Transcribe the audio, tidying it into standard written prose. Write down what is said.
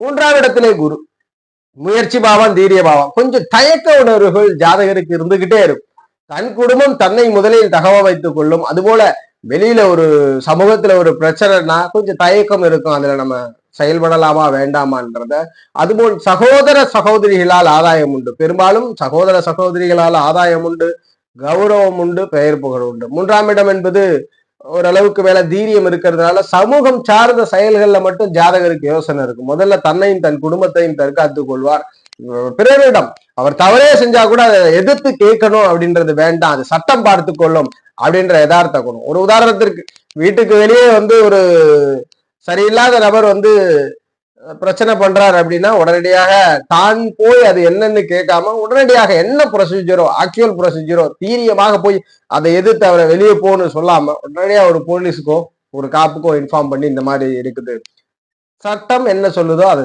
மூன்றாம் இடத்திலே குரு, முயற்சி பாவம், தீரிய பாவம். கொஞ்சம் தயக்க உணர்வுகள் ஜாதகருக்கு இருந்துகிட்டே இருக்கும். தன் குடும்பம் தன்னை முதலில் தகவ வைத்துக் கொள்ளும். அதுபோல வெளியில ஒரு சமூகத்துல ஒரு பிரச்சனைனா கொஞ்சம் தயக்கம் இருக்கும். அதுல நம்ம செயல்படலாமா வேண்டாமான்றத. அதுபோல் சகோதர சகோதரிகளால் ஆதாயம் உண்டு. பெரும்பாலும் சகோதர சகோதரிகளால் ஆதாயம் உண்டு, கௌரவம் உண்டு, பெயர் புகழ் உண்டு. மூன்றாம் இடம் என்பது ஓரளவுக்கு மேல தீரியம் இருக்கிறதுனால சமூகம் சார்ந்த செயல்கள்ல மட்டும் ஜாதகருக்கு யோசனை இருக்கும். முதல்ல தன்னையும் தன் குடும்பத்தையும் தற்காத்துக் கொள்வார். பிறரிடம் அவர் தவறே செஞ்சா கூட அதை எதிர்த்து கேட்கணும் அப்படின்றது வேண்டாம், அது சட்டம் பார்த்து கொள்ளும் அப்படின்ற யதார்த்த குணம். ஒரு உதாரணத்திற்கு, வீட்டுக்கு வெளியே ஒரு சரியில்லாத நபர் பிரச்சனை பண்றாரு அப்படின்னா உடனடியாக தான் போய் அது என்னன்னு கேட்காம உடனடியாக என்ன ப்ரொசீஜரோ, ஆக்சுவல் ப்ரொசீஜரோ தீரியமாக போய் அதை எதிர்த்து அவரை வெளியே போன்னு சொல்லாம உடனடியாக ஒரு போலீஸுக்கோ ஒரு காப்புக்கோ இன்ஃபார்ம் பண்ணி இந்த மாதிரி இருக்குது, சட்டம் என்ன சொல்லுதோ அதை